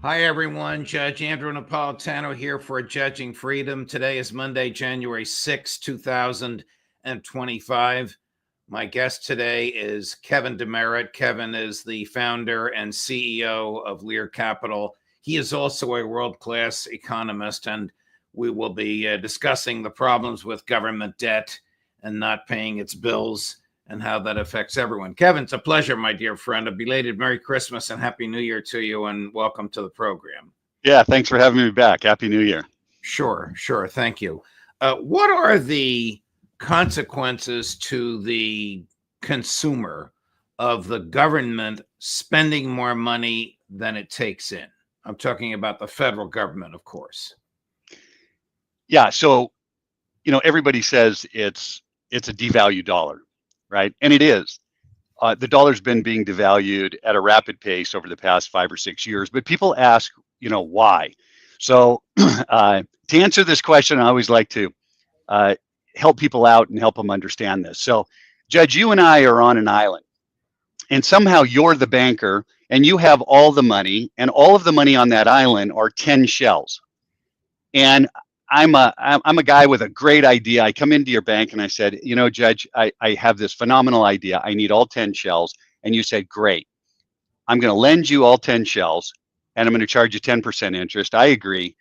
Hi, everyone. Judge Andrew Napolitano here for Judging Freedom. Today is Monday, January 6, 2025. My guest today is Kevin DeMeritt. Kevin is the founder and CEO of Lear Capital. He is also a world-class economist, and we will be discussing the problems with government debt and not paying its bills and how that affects everyone. Kevin, it's a pleasure, my dear friend. A belated Merry Christmas and Happy New Year to you, and welcome to the program. Yeah, thanks for having me back. Happy New Year. Sure. Thank you. What are the consequences to the consumer of the government spending more money than it takes in? I'm talking about the federal government, of course. Yeah, so everybody says it's a devalued dollar, right? And it is. The dollar's been being devalued at a rapid pace over the past 5 or 6 years, but people ask, why? So to answer this question, I always like to help people out and help them understand this. So, Judge, you and I are on an island, and somehow you're the banker, and you have all the money, and all of the money on that island are 10 shells. And I'm a guy with a great idea. I come into your bank and I said, Judge, I have this phenomenal idea. I need all 10 shells. And you said, great. I'm going to lend you all 10 shells and I'm going to charge you 10% interest. I agree.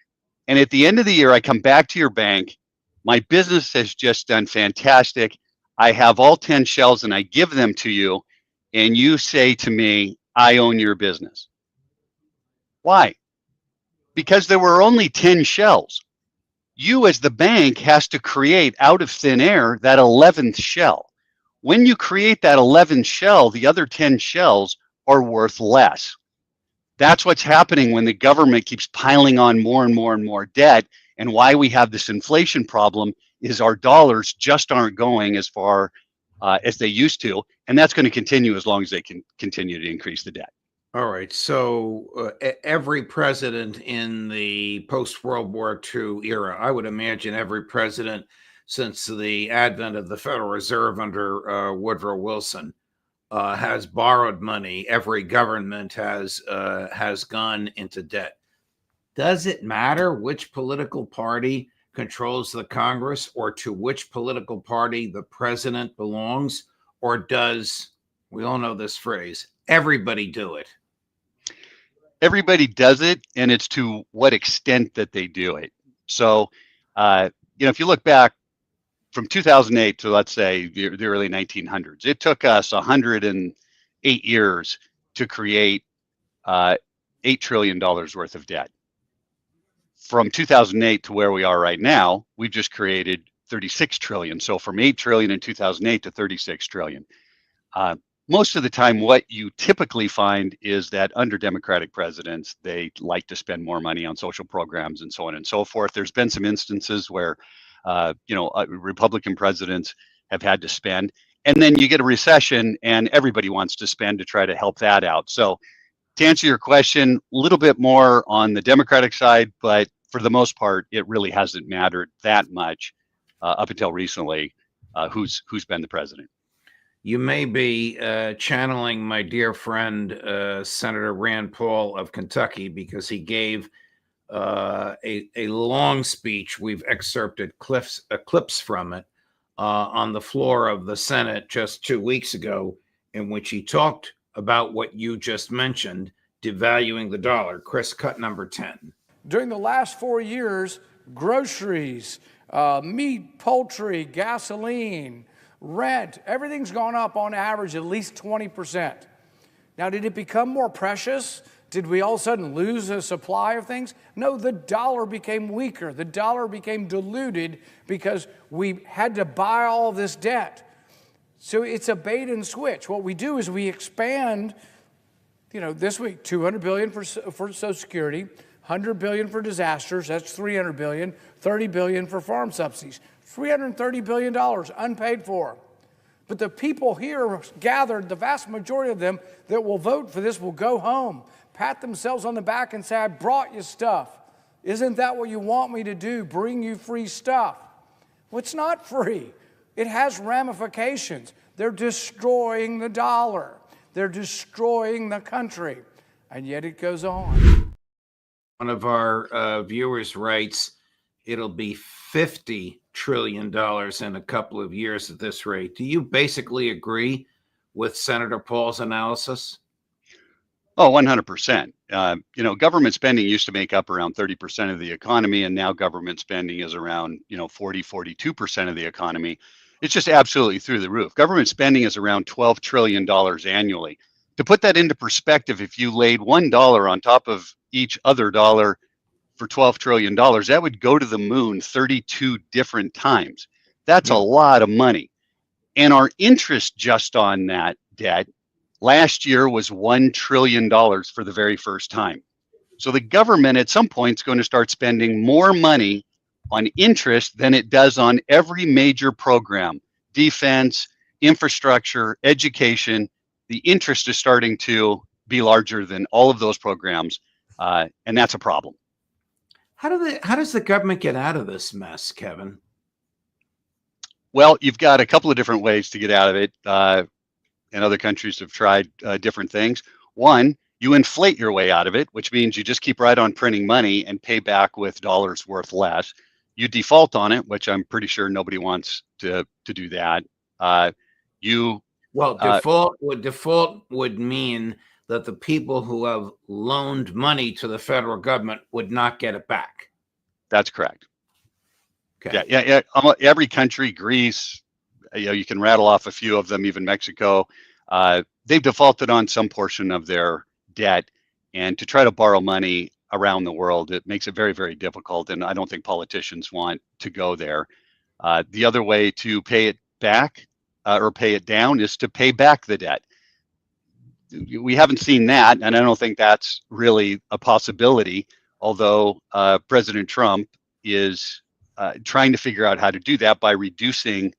And at the end of the year, I come back to your bank. My business has just done fantastic. I have all 10 shells and I give them to you. And you say to me, I own your business. Why? Because there were only 10 shells. You as the bank has to create out of thin air that 11th shell. When you create that 11th shell, the other 10 shells are worth less. That's what's happening when the government keeps piling on more and more and more debt. And why we have this inflation problem is our dollars just aren't going as far as they used to. And that's going to continue as long as they can continue to increase the debt. All right. So every president in the post-World War II era, I would imagine every president since the advent of the Federal Reserve under Woodrow Wilson has borrowed money. Every government has gone into debt. Does it matter which political party controls the Congress or to which political party the president belongs? Or does, we all know this phrase, everybody do it? Everybody does it, and it's to what extent that they do it. So, if you look back from 2008 to, let's say, the early 1900s, it took us 108 years to create $8 trillion worth of debt. From 2008 to where we are right now, we've just created 36 trillion. So from 8 trillion in 2008 to 36 trillion. Most of the time, what you typically find is that under Democratic presidents, they like to spend more money on social programs and so on and so forth. There's been some instances where, Republican presidents have had to spend, and then you get a recession and everybody wants to spend to try to help that out. So to answer your question, a little bit more on the Democratic side, but for the most part, it really hasn't mattered that much up until recently who's been the president. You may be channeling my dear friend, Senator Rand Paul of Kentucky, because he gave a long speech. We've excerpted clips from it on the floor of the Senate just 2 weeks ago, in which he talked about what you just mentioned, devaluing the dollar. Chris, cut number 10. During the last 4 years, groceries, meat, poultry, gasoline, rent, everything's gone up on average at least 20%. Now, did it become more precious? Did we all of a sudden lose a supply of things? No, the dollar became weaker. The dollar became diluted because we had to buy all this debt. So it's a bait and switch. What we do is we expand, this week, $200 billion for Social Security, $100 billion for disasters, that's $300 billion, $30 billion for farm subsidies, $330 billion unpaid for. But the people here gathered, the vast majority of them that will vote for this will go home, pat themselves on the back and say, I brought you stuff. Isn't that what you want me to do? Bring you free stuff. Well, it's not free. It has ramifications. They're destroying the dollar. They're destroying the country. And yet it goes on. One of our viewers writes, it'll be $50 trillion in a couple of years at this rate. Do you basically agree with Senator Paul's analysis? Oh, 100%. Government spending used to make up around 30% of the economy, and now government spending is around, 42% of the economy. It's just absolutely through the roof. Government spending is around $12 trillion annually. To put that into perspective, if you laid $1 on top of each other dollar for $12 trillion, that would go to the moon 32 different times. That's a lot of money. And our interest just on that debt last year was $1 trillion for the very first time. So the government at some point is going to start spending more money on interest than it does on every major program, defense, infrastructure, education. The interest is starting to be larger than all of those programs, and that's a problem. How does the government get out of this mess, Kevin? Well, you've got a couple of different ways to get out of it, and other countries have tried different things. One, you inflate your way out of it, which means you just keep right on printing money and pay back with dollars worth less. You default on it, which I'm pretty sure nobody wants to do that. Default would mean that the people who have loaned money to the federal government would not get it back. That's correct. Okay. Yeah. Every country, Greece, you can rattle off a few of them, even Mexico, they've defaulted on some portion of their debt, and to try to borrow money around the world, it makes it very, very difficult, and I don't think politicians want to go there. The other way to pay it back or pay it down is to pay back the debt. We haven't seen that, and I don't think that's really a possibility, although President Trump is trying to figure out how to do that by reducing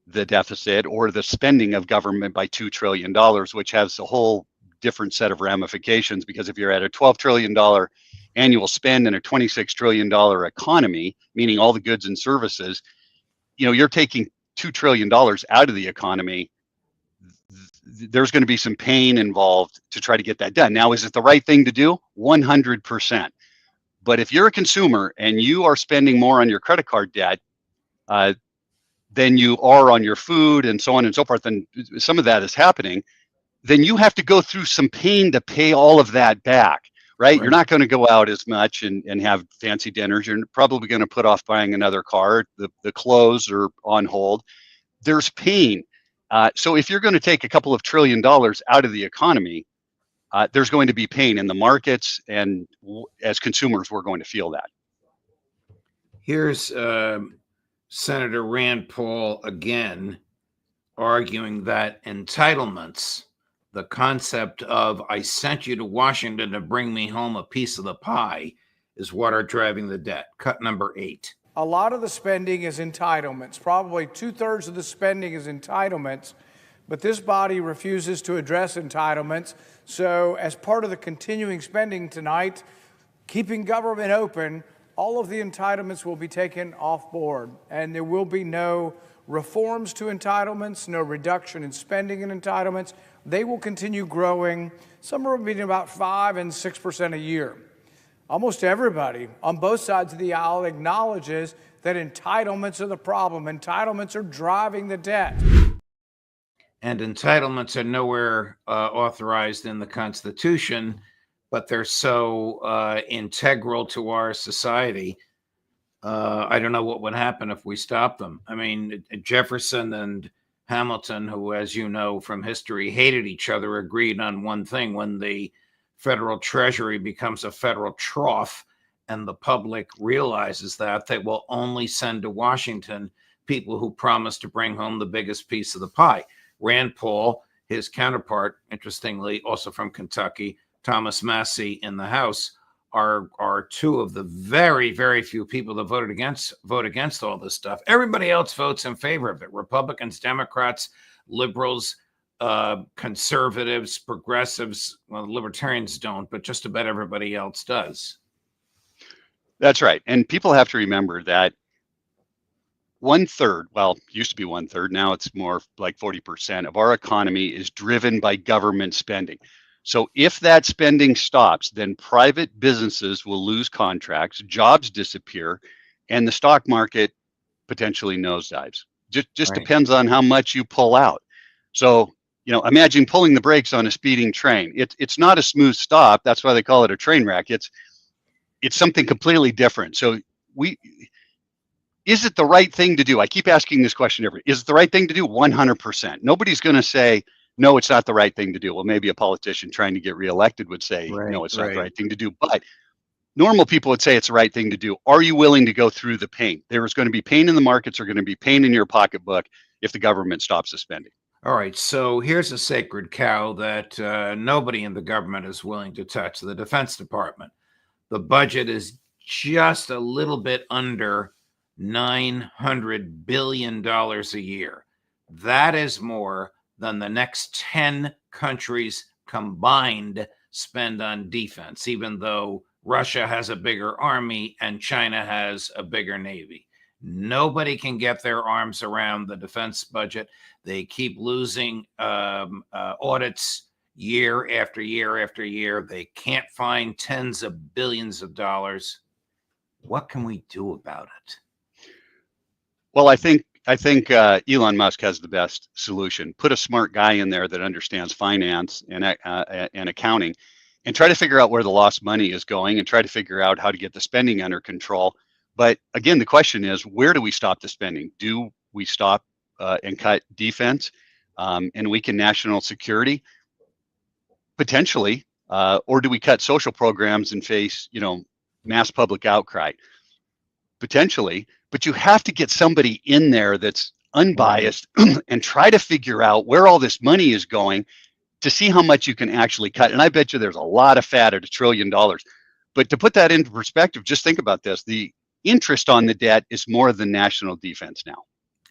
the deficit or the spending of government by $2 trillion, which has a whole different set of ramifications, because if you're at a $12 trillion annual spend in a $26 trillion economy, meaning all the goods and services, you're taking $2 trillion out of the economy. There's going to be some pain involved to try to get that done. Now, is it the right thing to do? 100%. But if you're a consumer and you are spending more on your credit card debt than you are on your food and so on and so forth, and some of that is happening, then you have to go through some pain to pay all of that back, right? You're not going to go out as much and have fancy dinners. You're probably going to put off buying another car. The clothes are on hold. There's pain. So if you're going to take a couple of $1 trillion out of the economy, there's going to be pain in the markets, and as consumers, we're going to feel that. Here's Senator Rand Paul again arguing that entitlements, the concept of I sent you to Washington to bring me home a piece of the pie, is what are driving the debt. Cut number 8. A lot of the spending is entitlements. Probably 2/3 of the spending is entitlements, but this body refuses to address entitlements. So as part of the continuing spending tonight, keeping government open, all of the entitlements will be taken off board, and there will be no reforms to entitlements, no reduction in spending in entitlements. They will continue growing somewhere between about 5 and 6% a year. Almost everybody on both sides of the aisle acknowledges that entitlements are the problem. Entitlements are driving the debt. And entitlements are nowhere authorized in the Constitution, but they're so integral to our society. I don't know what would happen if we stopped them. I mean, Jefferson and Hamilton, who, as you know from history, hated each other, agreed on one thing: when the federal treasury becomes a federal trough and the public realizes that, they will only send to Washington people who promise to bring home the biggest piece of the pie. Rand Paul, his counterpart, interestingly, also from Kentucky, Thomas Massie in the House, are two of the very, very few people that vote against all this stuff. Everybody else votes in favor of it. Republicans, Democrats, liberals, conservatives, progressives. Well, libertarians don't, but just about everybody else does. That's right. And people have to remember that 1/3, well, used to be 1/3, now it's more like 40% of our economy is driven by government spending. So if that spending stops, then private businesses will lose contracts, jobs disappear, and the stock market potentially nosedives. Just Right. depends on how much you pull out. So, imagine pulling the brakes on a speeding train. It's not a smooth stop. That's why they call it a train wreck. It's something completely different. So is it the right thing to do? I keep asking this question is it the right thing to do? 100%. Nobody's going to say, no, it's not the right thing to do. Well, maybe a politician trying to get reelected would say, no, it's not the right thing to do. But normal people would say it's the right thing to do. Are you willing to go through the pain? There is going to be pain in the markets, there's going to be pain in your pocketbook if the government stops the spending. All right, so here's a sacred cow that nobody in the government is willing to touch, the Defense Department. The budget is just a little bit under $900 billion a year. That is more than the next 10 countries combined spend on defense, even though Russia has a bigger army and China has a bigger navy. Nobody can get their arms around the defense budget. They keep losing audits year after year after year. They can't find tens of billions of dollars. What can we do about it? Well, I think Elon Musk has the best solution. Put a smart guy in there that understands finance and accounting, and try to figure out where the lost money is going, and try to figure out how to get the spending under control. But again, the question is, where do we stop the spending? Do we stop and cut defense and weaken national security? Potentially, or do we cut social programs and face, mass public outcry? Potentially, but you have to get somebody in there that's unbiased and try to figure out where all this money is going to see how much you can actually cut. And I bet you there's a lot of fat at $1 trillion. But to put that into perspective, just think about this. The interest on the debt is more than national defense now.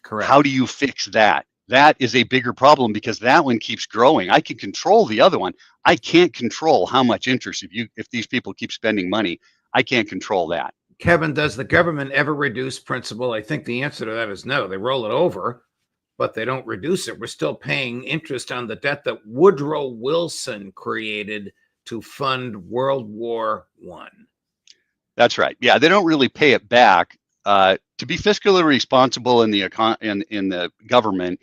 Correct. How do you fix that? That is a bigger problem because that one keeps growing. I can control the other one. I can't control how much interest if these people keep spending money. I can't control that. Kevin, does the government ever reduce principal? I think the answer to that is no. They roll it over, but they don't reduce it. We're still paying interest on the debt that Woodrow Wilson created to fund World War I. That's right. Yeah, they don't really pay it back. To be fiscally responsible in the government,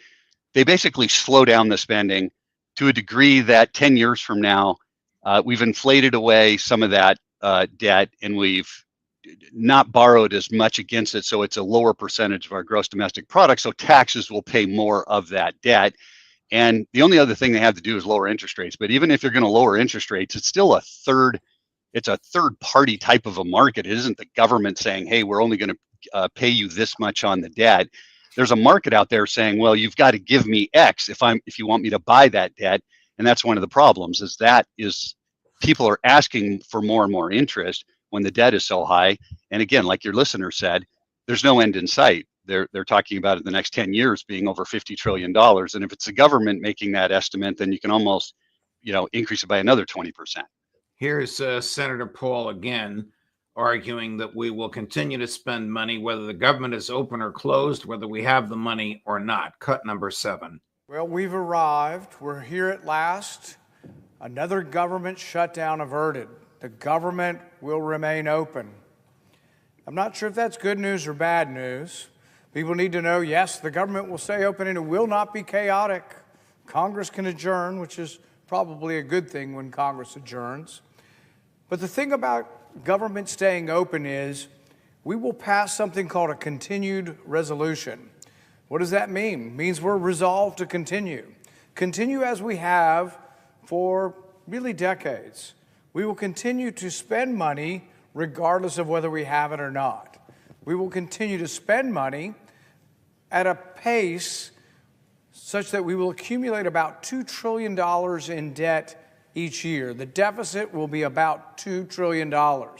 they basically slow down the spending to a degree that 10 years from now, we've inflated away some of that debt, and we've not borrowed as much against it, so it's a lower percentage of our gross domestic product, so taxes will pay more of that debt. And the only other thing they have to do is lower interest rates. But even if you're going to lower interest rates, it's still a third party type of a market. It isn't the government saying, hey, we're only going to pay you this much on the debt. There's a market out there saying, well, you've got to give me X if you want me to buy that debt. And that's one of the problems is people are asking for more and more interest when the debt is so high. And again, like your listener said, there's no end in sight. They're talking about it the next 10 years being over $50 trillion. And if it's the government making that estimate, then you can almost, increase it by another 20%. Here's Senator Paul again arguing that we will continue to spend money, whether the government is open or closed, whether we have the money or not. Cut number 7. Well, we've arrived. We're here at last. Another government shutdown averted. The government will remain open. I'm not sure if that's good news or bad news. People need to know, yes, the government will stay open and it will not be chaotic. Congress can adjourn, which is probably a good thing when Congress adjourns. But the thing about government staying open is we will pass something called a continued resolution. What does that mean? It means we're resolved to continue. Continue as we have for really decades. We will continue to spend money regardless of whether we have it or not. We will continue to spend money at a pace such that we will accumulate about $2 trillion in debt each year. The deficit will be about $2 trillion. Now,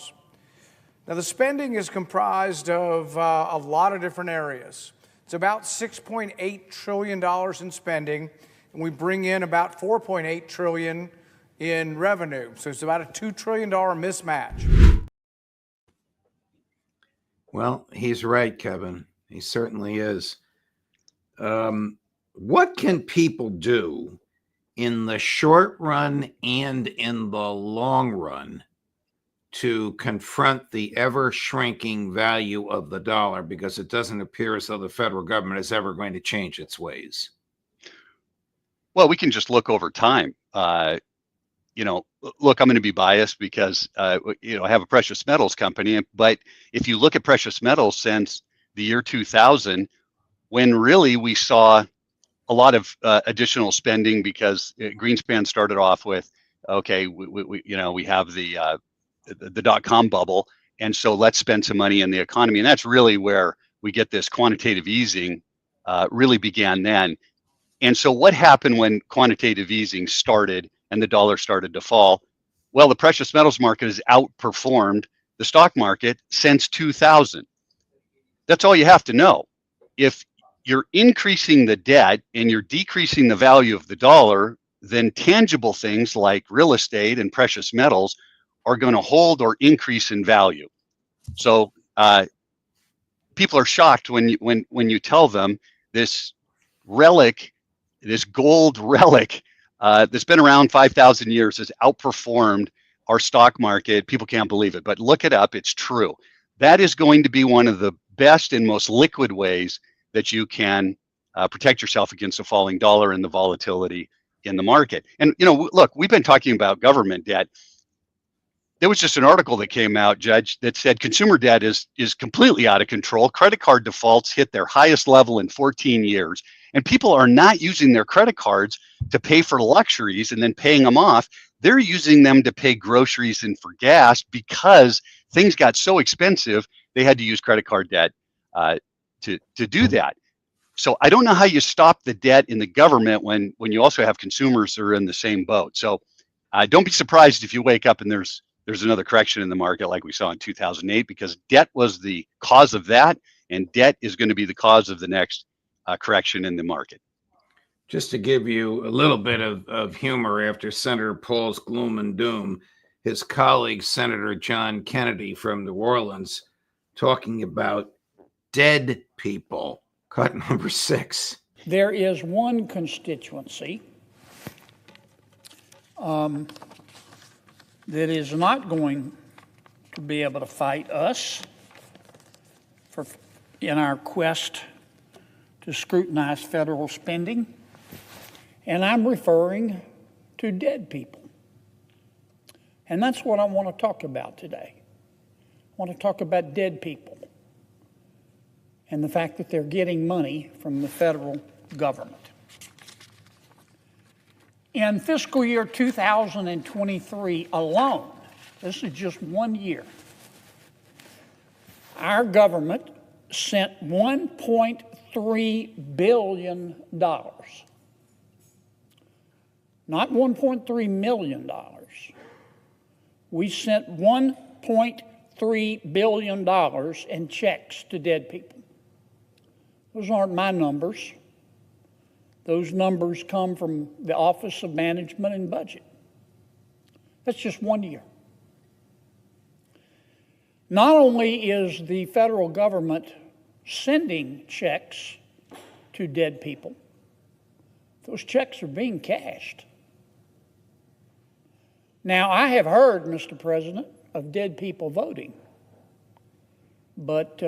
the spending is comprised of a lot of different areas. It's about $6.8 trillion in spending, and we bring in about $4.8 trillion in revenue. So it's about a $2 trillion mismatch. Well, he's right, Kevin. He certainly is. What can people do in the short run and in the long run to confront the ever shrinking value of the dollar, because it doesn't appear as though the federal government is ever going to change its ways? Well, we can just look over time. Look, I'm going to be biased because, I have a precious metals company. But if you look at precious metals since the year 2000, when really we saw a lot of additional spending because Greenspan started off with, okay, we have the dot-com bubble, and so let's spend some money in the economy. And that's really where we get this quantitative easing really began then. And so what happened when quantitative easing started and the dollar started to fall? Well, the precious metals market has outperformed the stock market since 2000. That's all you have to know. If you're increasing the debt and you're decreasing the value of the dollar, then tangible things like real estate and precious metals are going to hold or increase in value. So people are shocked when you tell them this relic, this gold relic that's been around 5,000 years has outperformed our stock market. People can't believe it, but look it up. It's true. That is going to be one of the best and most liquid ways that you can protect yourself against a falling dollar and the volatility in the market. And, look, we've been talking about government debt. There was just an article that came out, Judge, that said consumer debt is completely out of control. Credit card defaults hit their highest level in 14 years. And people are not using their credit cards to pay for luxuries and then paying them off. They're using them to pay groceries and for gas because things got so expensive, they had to use credit card debt to do that. So I don't know how you stop the debt in the government when you also have consumers that are in the same boat. So don't be surprised if you wake up and there's another correction in the market like we saw in 2008, because debt was the cause of that, and debt is going to be the cause of the next correction in the market. Just to give you a little bit of humor after Senator Paul's gloom and doom, his colleague, Senator John Kennedy from New Orleans, talking about dead people. Cut number 6. There is one constituency that is not going to be able to fight us in our quest to scrutinize federal spending, and I'm referring to dead people. And that's what I want to talk about today. I want to talk about dead people and the fact that they're getting money from the federal government. In fiscal year 2023 alone, this is just 1 year, our government sent $1.3 billion, not $1.3 million. We sent $1.3 billion in checks to dead people. Those aren't my numbers. Those numbers come from the Office of Management and Budget. That's just 1 year. Not only is the federal government sending checks to dead people, those checks are being cashed. Now, I have heard, Mr. President, of dead people voting, but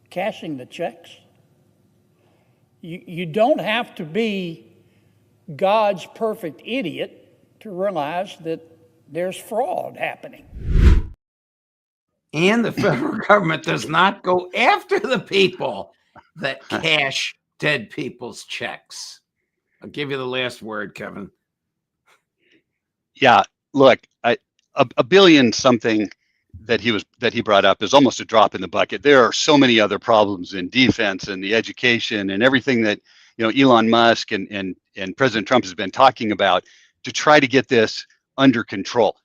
cashing the checks? You don't have to be God's perfect idiot to realize that there's fraud happening. And the federal government does not go after the people that cash dead people's checks. I'll give you the last word, Kevin. Yeah, look, a billion something that he brought up is almost a drop in the bucket. There are so many other problems in defense and the education and everything that Elon Musk and President Trump has been talking about to try to get this under control.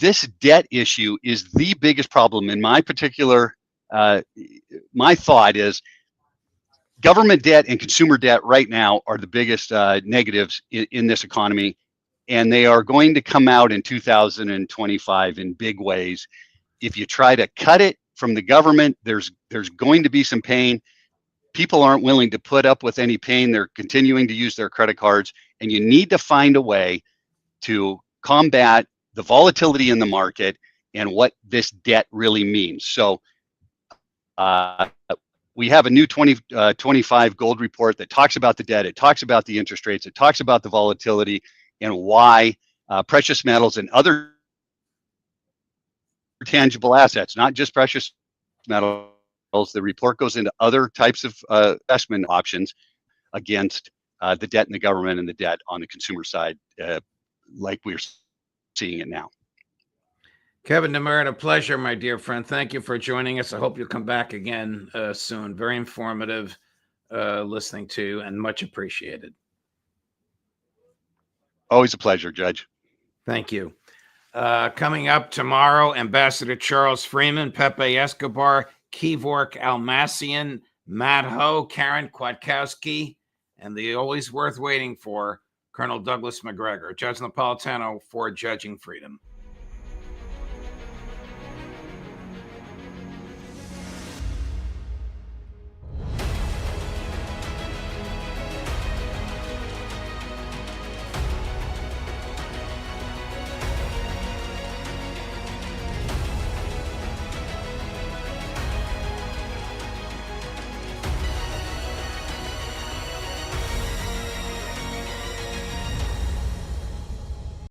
This debt issue is the biggest problem in my particular. My thought is government debt and consumer debt right now are the biggest negatives in this economy, and they are going to come out in 2025 in big ways. If you try to cut it from the government, there's going to be some pain. People aren't willing to put up with any pain. They're continuing to use their credit cards, and you need to find a way to combat the volatility in the market and what this debt really means. So we have a new 2025 gold report that talks about the debt. It talks about the interest rates. It talks about the volatility and why precious metals and other tangible assets, not just precious metals. The report goes into other types of investment options against the debt in the government and the debt on the consumer side, like we're seeing it now. Kevin DeMeritt, a pleasure, my dear friend. Thank you for joining us. I hope you'll come back again soon. Very informative listening to, and much appreciated. Always a pleasure, Judge. Thank you. Coming up tomorrow, Ambassador Charles Freeman, Pepe Escobar, Kevork Almassian, Matt Ho, Karen Kwiatkowski, and the always worth waiting for, Colonel Douglas McGregor. Judge Napolitano for Judging Freedom.